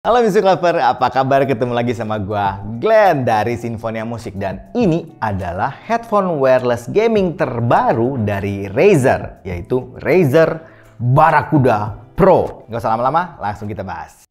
Halo Music Lover, apa kabar? Ketemu lagi sama gua Glenn dari Sinfonia Musik. Dan ini adalah headphone wireless gaming terbaru dari Razer, yaitu Razer Barracuda Pro. Gak usah lama-lama, langsung kita bahas.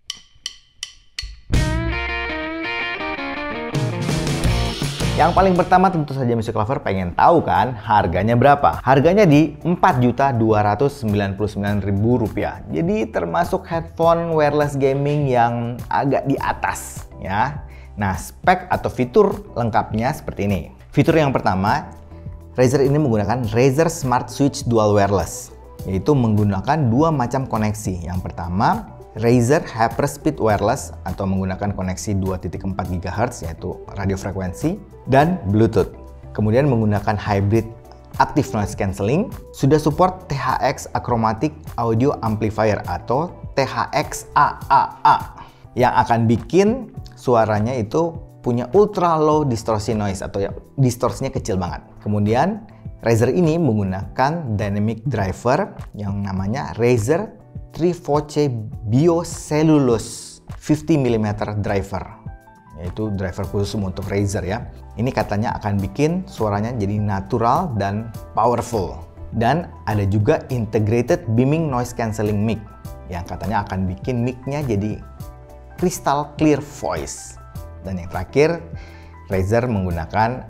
Yang paling pertama tentu saja Music Lover pengen tahu kan harganya berapa? Harganya di Rp4.299.000. Jadi termasuk headphone wireless gaming yang agak di atas ya. Nah, spek atau fitur lengkapnya seperti ini. Fitur yang pertama, Razer ini menggunakan Razer Smart Switch Dual Wireless, yaitu menggunakan dua macam koneksi. Yang pertama, Razer Hyperspeed Wireless atau menggunakan koneksi 2.4 GHz yaitu radio frekuensi dan Bluetooth. Kemudian menggunakan hybrid active noise cancelling, sudah support THX Achromatic Audio Amplifier atau THX AAA yang akan bikin suaranya itu punya ultra low distortion noise atau ya, distorsinya kecil banget. Kemudian Razer ini menggunakan dynamic driver yang namanya Razer Trivoce Biocellulose 50mm driver, yaitu driver khusus untuk Razer ya. Ini katanya akan bikin suaranya jadi natural dan powerful. Dan ada juga integrated beaming noise cancelling mic yang katanya akan bikin mic-nya jadi crystal clear voice. Dan yang terakhir, Razer menggunakan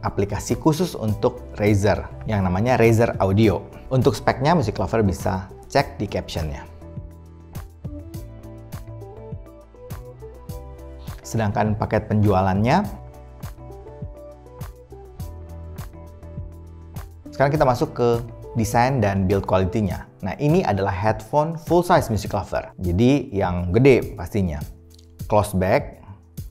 aplikasi khusus untuk Razer yang namanya Razer Audio. Untuk speknya Music Lover bisa cek di captionnya. Sedangkan paket penjualannya, sekarang kita masuk ke desain dan build quality-nya. Nah, ini adalah headphone full size Music Lover. Jadi yang gede pastinya, close back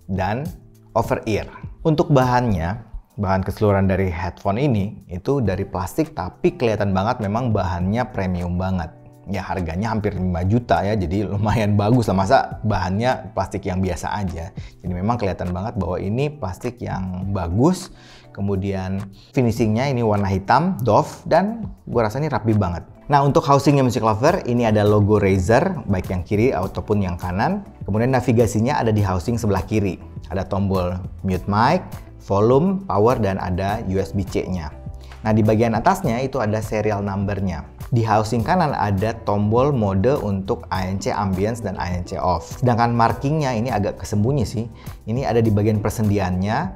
dan over ear. Untuk bahannya, bahan keseluruhan dari headphone ini itu dari plastik, tapi kelihatan banget memang bahannya premium banget. Ya harganya hampir 5 juta ya, jadi lumayan bagus lah, masa bahannya plastik yang biasa aja. Jadi memang kelihatan banget bahwa ini plastik yang bagus. Kemudian finishingnya ini warna hitam, doff, dan gue rasa ini rapi banget. Nah, untuk housingnya Music Lover, ini ada logo Razer, baik yang kiri ataupun yang kanan. Kemudian navigasinya ada di housing sebelah kiri. Ada tombol mute mic, volume, power, dan ada USB-C-nya. Nah, di bagian atasnya itu ada serial number-nya. Di housing kanan ada tombol mode untuk ANC ambience dan ANC off. Sedangkan markingnya ini agak kesembunyi sih. Ini ada di bagian persendiannya.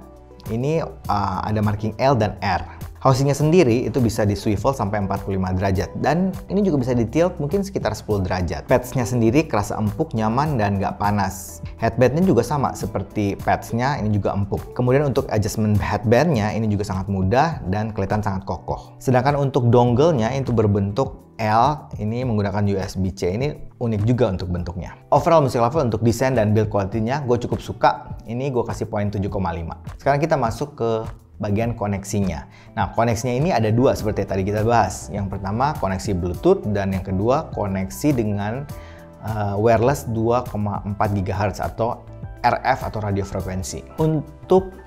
Ini ada marking L dan R. Housingnya sendiri itu bisa di swivel sampai 45 derajat. Dan ini juga bisa di tilt mungkin sekitar 10 derajat. Pads-nya sendiri kerasa empuk, nyaman, dan nggak panas. Headband-nya juga sama seperti pads-nya, ini juga empuk. Kemudian untuk adjustment headband-nya ini juga sangat mudah dan kelihatan sangat kokoh. Sedangkan untuk dongle-nya itu berbentuk L, ini menggunakan USB-C, ini unik juga untuk bentuknya. Overall Music Lover untuk desain dan build quality-nya gue cukup suka. Ini gue kasih poin 7,5. Sekarang kita masuk ke bagian koneksinya. Nah, koneksinya ini ada dua seperti tadi kita bahas. Yang pertama koneksi Bluetooth dan yang kedua koneksi dengan wireless 2,4 GHz atau RF atau radio frekuensi. Untuk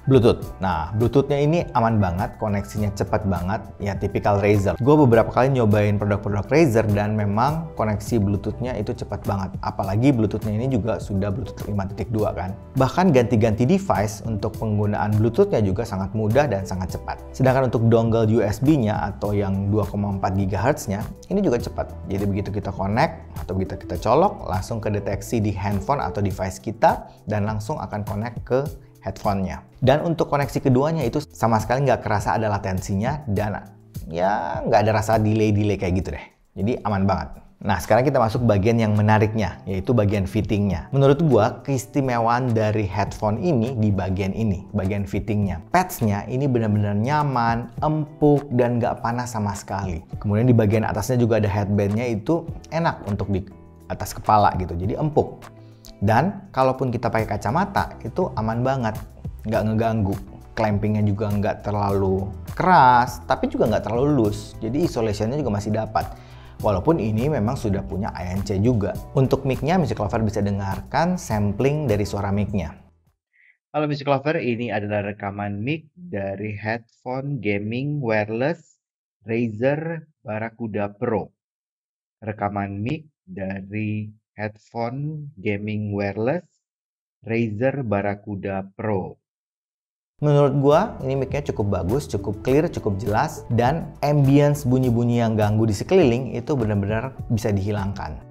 Bluetooth. Nah, Bluetooth-nya ini aman banget, koneksinya cepat banget, ya tipikal Razer. Gue beberapa kali nyobain produk-produk Razer dan memang koneksi Bluetooth-nya itu cepat banget. Apalagi Bluetooth-nya ini juga sudah Bluetooth 5.2 kan. Bahkan ganti-ganti device untuk penggunaan Bluetooth-nya juga sangat mudah dan sangat cepat. Sedangkan untuk dongle USB-nya atau yang 2,4 GHz-nya, ini juga cepat. Jadi begitu kita connect atau begitu kita colok, langsung kedeteksi di handphone atau device kita dan langsung akan connect ke headphone-nya. Dan untuk koneksi keduanya itu sama sekali nggak kerasa ada latensinya dan ya nggak ada rasa delay-delay kayak gitu deh. Jadi aman banget. Nah, sekarang kita masuk bagian yang menariknya, yaitu bagian fittingnya. Menurut gua, keistimewaan dari headphone ini di bagian ini, bagian fittingnya. Pads-nya ini benar-benar nyaman, empuk, dan nggak panas sama sekali. Kemudian di bagian atasnya juga ada headband-nya, itu enak untuk di atas kepala gitu, jadi empuk. Dan kalaupun kita pakai kacamata itu aman banget, nggak ngeganggu. Clampingnya juga nggak terlalu keras, tapi juga nggak terlalu loose. Jadi isolationnya juga masih dapat. Walaupun ini memang sudah punya ANC juga. Untuk mic-nya Music Lover bisa dengarkan sampling dari suara mic-nya. Halo Music Lover, ini adalah rekaman mic dari headphone gaming wireless Razer Barracuda Pro. Rekaman mic dari headphone gaming wireless Razer Barracuda Pro. Menurut gua ini mic-nya cukup bagus, cukup clear, cukup jelas, dan ambience bunyi-bunyi yang ganggu di sekeliling itu benar-benar bisa dihilangkan.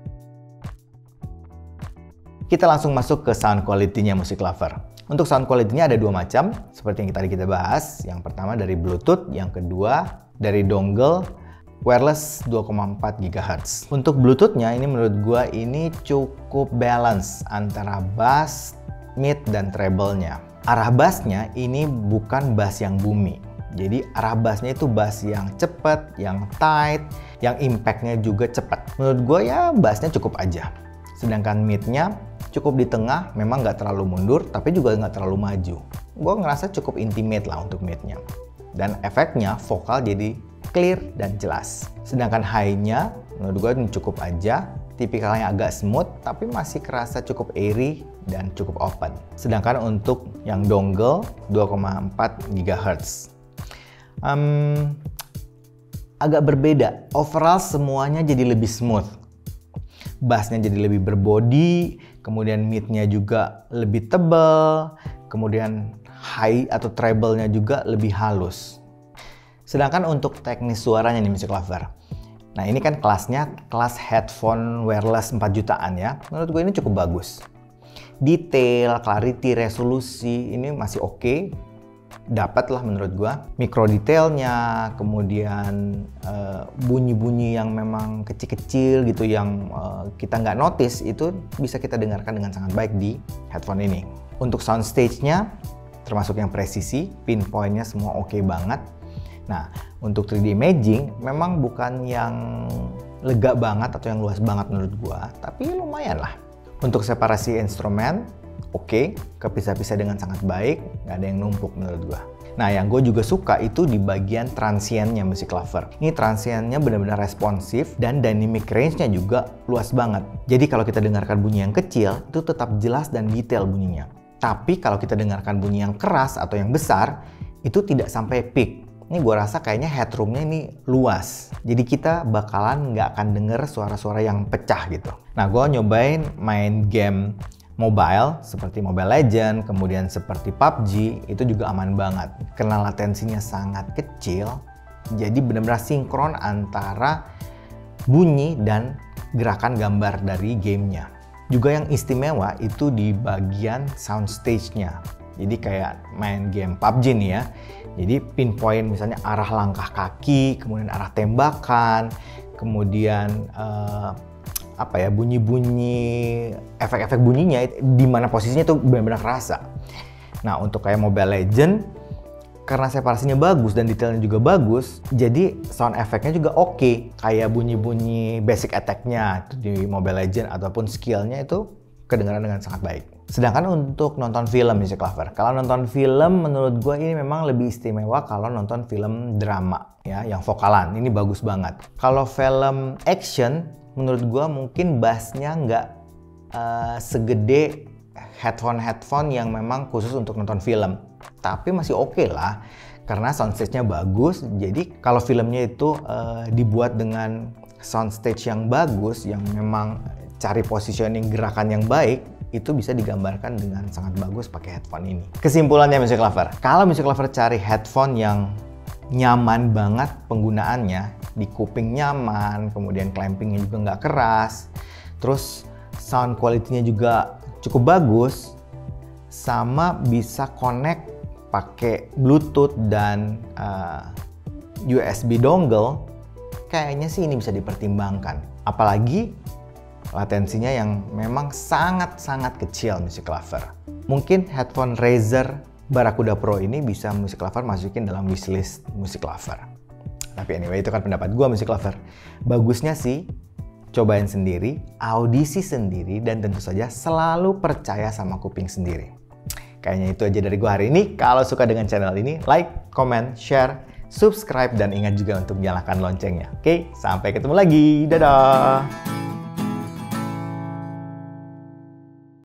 Kita langsung masuk ke sound quality-nya Music Lover. Untuk sound quality-nya ada dua macam, seperti yang tadi kita bahas. Yang pertama dari Bluetooth, yang kedua dari dongle wireless 2,4 GHz. Untuk Bluetooth-nya ini menurut gua ini cukup balance antara bass, mid, dan treble-nya. Arah bassnya ini bukan bass yang boomy. Jadi arah bassnya itu bass yang cepat, yang tight, yang impact-nya juga cepat. Menurut gue ya bassnya cukup aja. Sedangkan mid-nya cukup di tengah, memang nggak terlalu mundur, tapi juga nggak terlalu maju. Gue ngerasa cukup intimate lah untuk mid-nya. Dan efeknya vokal jadi clear dan jelas. Sedangkan high-nya menurut gue ini cukup aja. Tipikalnya agak smooth, tapi masih kerasa cukup airy dan cukup open. Sedangkan untuk yang dongle 2,4 GHz. Agak berbeda. Overall semuanya jadi lebih smooth. Bassnya jadi lebih berbody, kemudian mid-nya juga lebih tebal, kemudian high atau treble-nya juga lebih halus. Sedangkan untuk teknis suaranya nih Music Lover. Nah ini kan kelasnya kelas headphone wireless 4 jutaan ya. Menurut gue ini cukup bagus. Detail, clarity, resolusi ini masih oke. Dapat lah menurut gue. Micro detailnya, kemudian bunyi-bunyi yang memang kecil-kecil gitu yang kita nggak notice itu bisa kita dengarkan dengan sangat baik di headphone ini. Untuk soundstage-nya termasuk yang presisi, pinpoint-nya semua oke banget. Nah, untuk 3D imaging memang bukan yang lega banget atau yang luas banget menurut gua, tapi lumayan lah. Untuk separasi instrumen, oke, kepisah-pisah dengan sangat baik, nggak ada yang numpuk menurut gua. Nah, yang gue juga suka itu di bagian transiennya Music Lover. Ini transiennya benar-benar responsif dan dynamic range-nya juga luas banget. Jadi kalau kita dengarkan bunyi yang kecil, itu tetap jelas dan detail bunyinya. Tapi kalau kita dengarkan bunyi yang keras atau yang besar, itu tidak sampai peak. Ini gue rasa kayaknya headroom-nya ini luas. Jadi kita bakalan nggak akan denger suara-suara yang pecah gitu. Nah, gue nyobain main game mobile seperti Mobile Legends, kemudian seperti PUBG, itu juga aman banget. Karena latensinya sangat kecil, jadi benar-benar sinkron antara bunyi dan gerakan gambar dari gamenya. Juga yang istimewa itu di bagian soundstage-nya. Jadi kayak main game PUBG nih ya. Jadi pinpoint misalnya arah langkah kaki, kemudian arah tembakan, kemudian bunyi-bunyi, efek-efek bunyinya di mana posisinya itu benar-benar kerasa. Nah untuk kayak Mobile Legends, karena separasinya bagus dan detailnya juga bagus, jadi sound efeknya juga oke. Kayak bunyi-bunyi basic attack-nya di Mobile Legends ataupun skill-nya itu kedengaran dengan sangat baik. Sedangkan untuk nonton film Music Lover, kalau nonton film menurut gue ini memang lebih istimewa kalau nonton film drama ya, yang vokalan. Ini bagus banget. Kalau film action, menurut gue mungkin bassnya nggak segede headphone yang memang khusus untuk nonton film. Tapi masih oke lah, karena soundstage-nya bagus. Jadi kalau filmnya itu dibuat dengan soundstage yang bagus, yang memang cari positioning gerakan yang baik, itu bisa digambarkan dengan sangat bagus pakai headphone ini. Kesimpulannya Music Lover, kalau Music Lover cari headphone yang nyaman banget penggunaannya, di kuping nyaman, kemudian clampingnya juga nggak keras, terus sound quality-nya juga cukup bagus, sama bisa connect pakai Bluetooth dan USB dongle, kayaknya sih ini bisa dipertimbangkan. Apalagi latensinya yang memang sangat-sangat kecil Music Lover. Mungkin headphone Razer Barracuda Pro ini bisa Music Lover masukin dalam wishlist Music Lover. Tapi anyway, itu kan pendapat gue Music Lover. Bagusnya sih, cobain sendiri, audisi sendiri, dan tentu saja selalu percaya sama kuping sendiri. Kayaknya itu aja dari gue hari ini. Kalau suka dengan channel ini, like, comment, share, subscribe, dan ingat juga untuk nyalakan loncengnya. Oke, sampai ketemu lagi. Dadah!